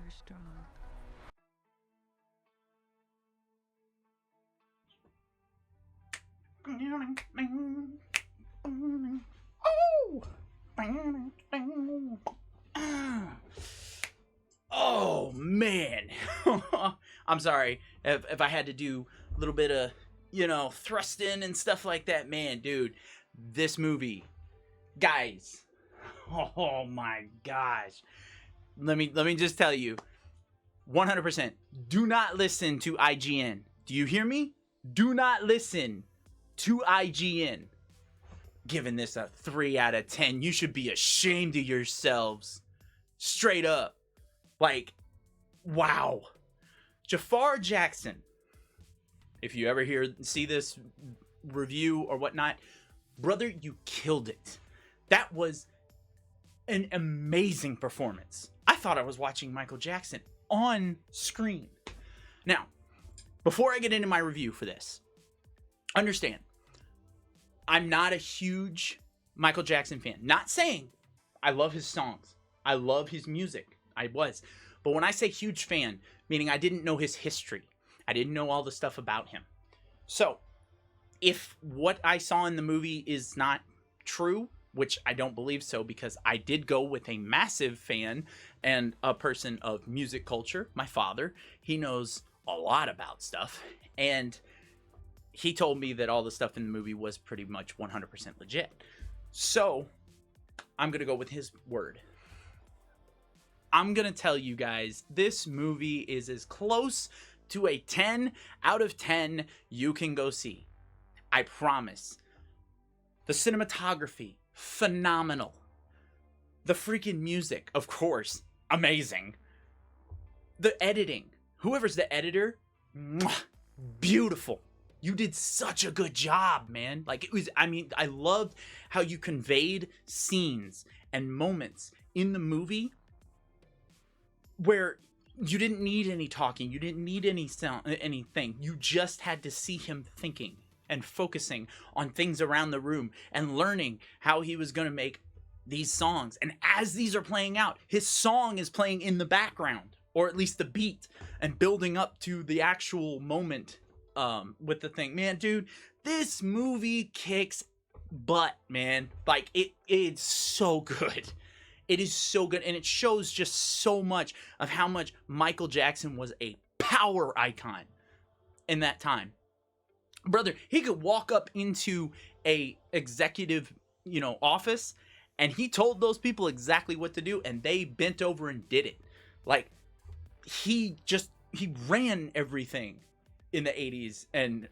you're strong. Oh! Oh, man. I'm sorry if I had to do a little bit of, thrust in and stuff like that. Man, dude, this movie, guys, oh my gosh. Let me just tell you, 100%, do not listen to IGN. Do you hear me? Do not listen to IGN. Giving this a 3 out of 10. You should be ashamed of yourselves. Straight up. Like, wow. Jafar Jackson. If you ever see this review or whatnot, brother, you killed it. That was an amazing performance. I thought I was watching Michael Jackson on screen. Now, before I get into my review for this, understand, I'm not a huge Michael Jackson fan. Not saying I love his songs. I love his music. I was. But when I say huge fan, meaning I didn't know his history. I didn't know all the stuff about him. So, if what I saw in the movie is not true, which I don't believe so, because I did go with a massive fan and a person of music culture, my father. He knows a lot about stuff. And he told me that all the stuff in the movie was pretty much 100% legit. So, I'm going to go with his word. I'm going to tell you guys, this movie is as close to a 10 out of 10 you can go see. I promise. The cinematography, phenomenal. The freaking music, of course, amazing. The editing, whoever's the editor, beautiful. You did such a good job, man. Like, it was, I loved how you conveyed scenes and moments in the movie where you didn't need any talking, you didn't need any sound, anything. You just had to see him thinking and focusing on things around the room and learning how he was going to make these songs. And as these are playing out, his song is playing in the background, or at least the beat, and building up to the actual moment with the thing. Man, dude, this movie kicks butt, man. Like, it's so good. It is so good, and it shows just so much of how much Michael Jackson was a power icon in that time. Brother, he could walk up into a executive, office, and he told those people exactly what to do, and they bent over and did it. Like, he ran everything in the 80s, and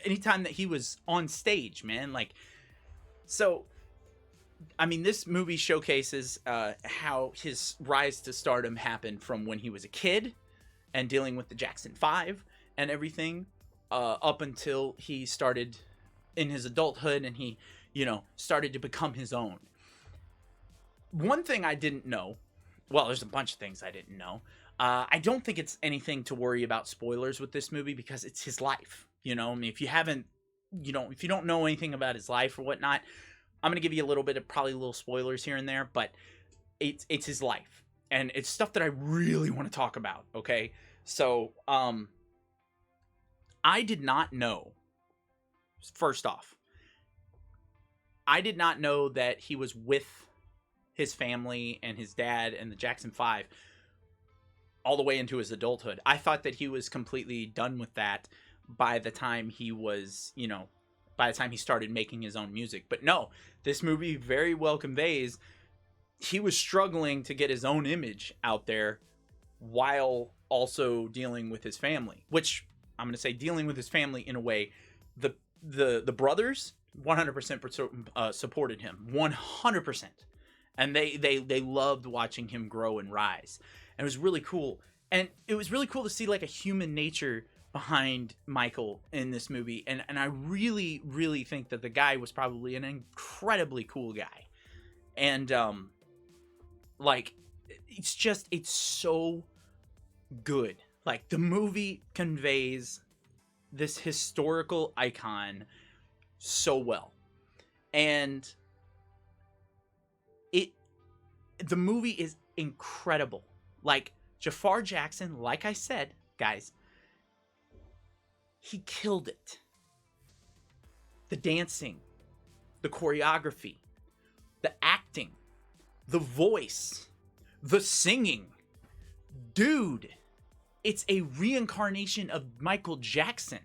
anytime that he was on stage, man. Like, so, this movie showcases how his rise to stardom happened from when he was a kid and dealing with the Jackson 5 and everything, up until he started in his adulthood and he, started to become his own. One thing I didn't know, well, there's a bunch of things I didn't know. I don't think it's anything to worry about spoilers with this movie because it's his life. If you haven't, if you don't know anything about his life or whatnot, I'm going to give you a little bit of probably little spoilers here and there, but it's his life. And it's stuff that I really want to talk about, okay? So, I did not know, first off, I did not know that he was with his family and his dad and the Jackson 5 all the way into his adulthood. I thought that he was completely done with that by the time he was, by the time he started making his own music. But no, this movie very well conveys he was struggling to get his own image out there while also dealing with his family, which I'm going to say dealing with his family in a way. The brothers 100% supported him, 100%. And they loved watching him grow and rise. And it was really cool. And it was really cool to see like a human nature behind Michael in this movie. And I really, really think that the guy was probably an incredibly cool guy. And it's so good. Like, the movie conveys this historical icon so well. And the movie is incredible. Like, Jafar Jackson, like I said, guys, he killed it. The dancing, the choreography, the acting, the voice, the singing. Dude, it's a reincarnation of Michael Jackson.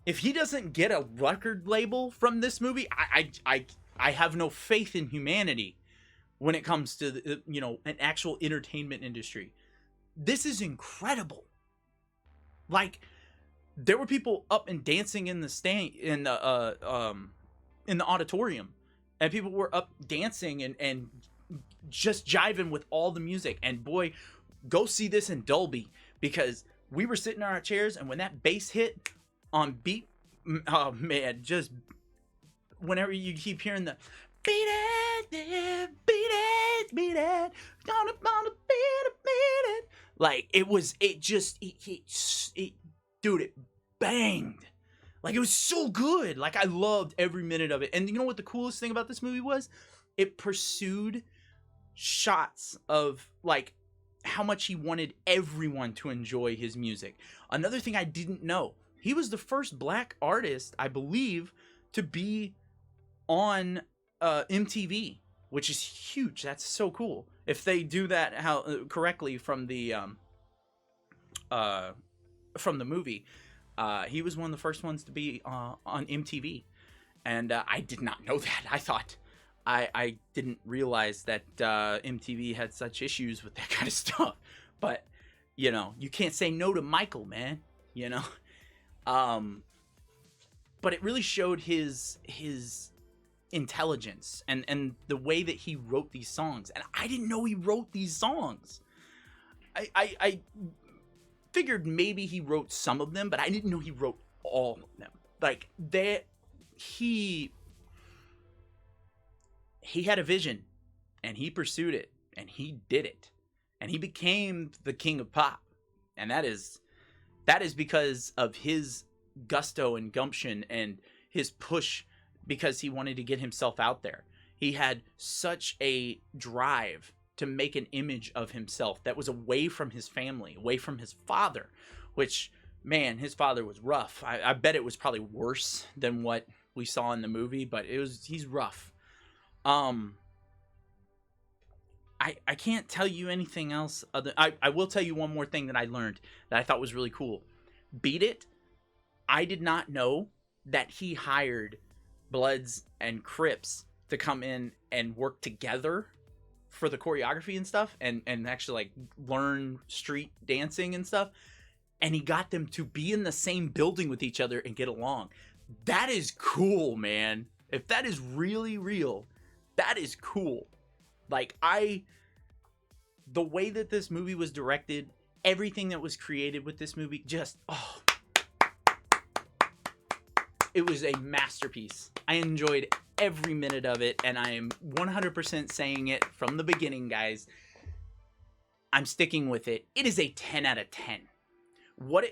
If he doesn't get a record label from this movie, I have no faith in humanity when it comes to the, an actual entertainment industry. This is incredible. Like, there were people up and dancing in the auditorium, and people were up dancing and just jiving with all the music. And boy, go see this in Dolby, because we were sitting on our chairs, and when that bass hit on beat, oh man, just whenever you keep hearing the beat it, yeah, beat it, gonna beat it, like it dude, it banged. Like, it was so good. Like, I loved every minute of it. And you know what the coolest thing about this movie was? It pursued shots of, like, how much he wanted everyone to enjoy his music. Another thing I didn't know, he was the first black artist, I believe, to be on MTV, which is huge. That's so cool. If they do that correctly from the movie, he was one of the first ones to be on MTV, and I did not know that. I thought I didn't realize that MTV had such issues with that kind of stuff. But you can't say no to Michael, man. But it really showed his intelligence and the way that he wrote these songs. And I didn't know he wrote these songs. I figured maybe he wrote some of them, but I didn't know he wrote all of them. Like, he had a vision, and he pursued it, and he did it, and he became the king of pop. And that is because of his gusto and gumption and his push, because he wanted to get himself out there. He had such a drive to make an image of himself that was away from his family, away from his father, which, man, his father was rough. I bet it was probably worse than what we saw in the movie, but he's rough. I can't tell you anything else I will tell you one more thing that I learned that I thought was really cool. Beat It, I did not know that he hired Bloods and Crips to come in and work together for the choreography and stuff, and actually, like, learn street dancing and stuff. And he got them to be in the same building with each other and get along. That is cool, man. If that is really real, that is cool. Like, the way that this movie was directed, everything that was created with this movie, it was a masterpiece. I enjoyed every minute of it, and I am 100% saying it from the beginning, guys. I'm sticking with it. It is a 10 out of 10. What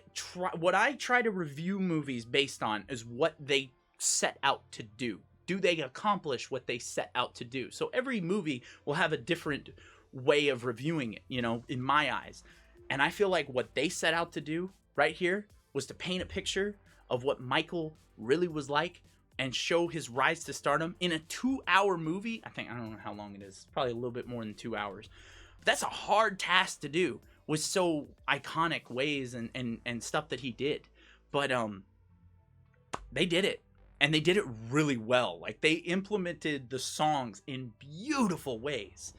I try to review movies based on is what they set out to do. Do they accomplish what they set out to do? So every movie will have a different way of reviewing it, in my eyes. And I feel like what they set out to do right here was to paint a picture of what Michael really was like and show his rise to stardom in a 2-hour movie. I don't know how long it is. Probably a little bit more than 2 hours. But that's a hard task to do with so iconic ways and stuff that he did. But they did it. And they did it really well. Like, they implemented the songs in beautiful ways.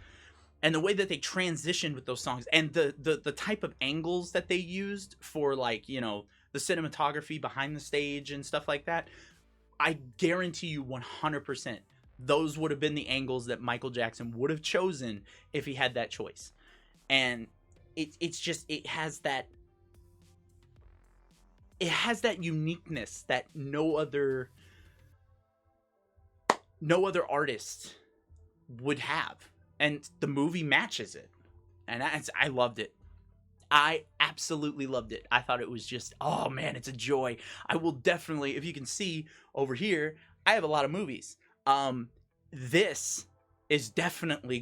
And the way that they transitioned with those songs, and the type of angles that they used for, like, the cinematography behind the stage and stuff like that, I guarantee you 100% those would have been the angles that Michael Jackson would have chosen if he had that choice. And it has that uniqueness that no other artist would have, and the movie matches it. And I loved it. I absolutely loved it. I thought it was just, oh man, it's a joy. I will definitely, if you can see over here, I have a lot of movies. This is definitely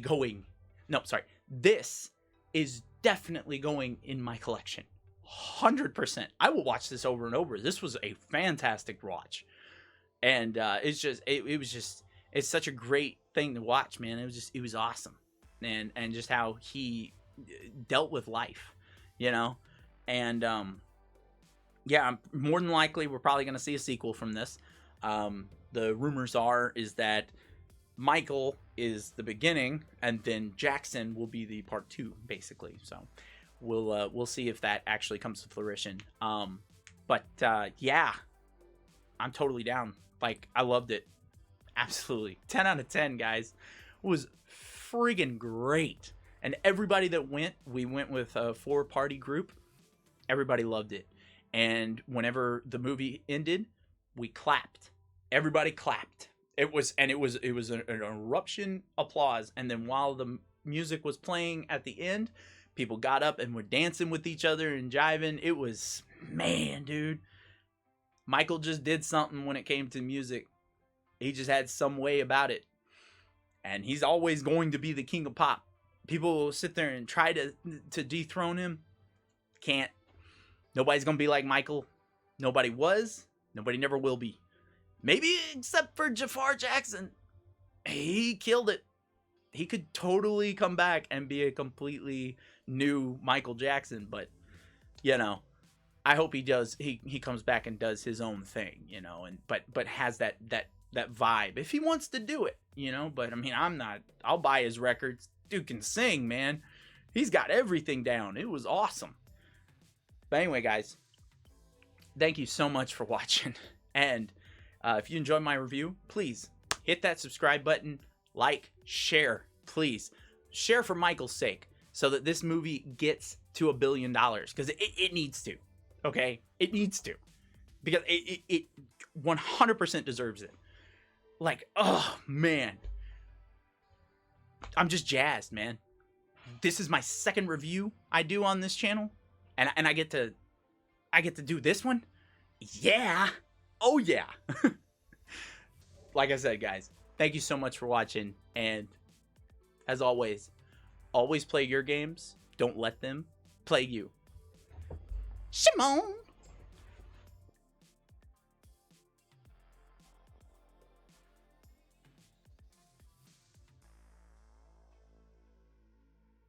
definitely going in my collection. 100%. I will watch this over and over. This was a fantastic watch. And it's such a great thing to watch, man. It was awesome. And just how he dealt with life, you know? And yeah, more than likely we're probably going to see a sequel from this. The rumors is that Michael is the beginning, and then Jackson will be the part 2, basically. So we'll see if that actually comes to fruition. But yeah, I'm totally down. Like, I loved it. Absolutely. 10 out of 10, guys. It was friggin' great. And everybody that we went with a 4-party group. Everybody loved it. And whenever the movie ended, we clapped. Everybody clapped. It was an eruption applause. And then while the music was playing at the end, people got up and were dancing with each other and jiving. It was, man, dude. Michael just did something when it came to music. He just had some way about it. And he's always going to be the king of pop. People will sit there and try to dethrone him. Can't. Nobody's going to be like Michael. Nobody was. Nobody never will be. Maybe except for Jafar Jackson. He killed it. He could totally come back and be a completely new Michael Jackson. But, you know, I hope he does. He comes back and does his own thing, you know, and but has that vibe if he wants to do it, you know. But I mean, I'll buy his records. Dude can sing, man. He's got everything down. It was awesome. But anyway, guys, thank you so much for watching. And if you enjoyed my review, please hit that subscribe button, like, share, please share for Michael's sake, so that this movie gets to $1 billion, because it needs to. Okay, it needs to, because it 100% deserves it. Like, oh man, I'm just jazzed, man. This is my second review I do on this channel, and I get to do this one. Yeah, oh yeah. Like I said, guys, thank you so much for watching, and as always play your games. Don't let them play you. Shimon!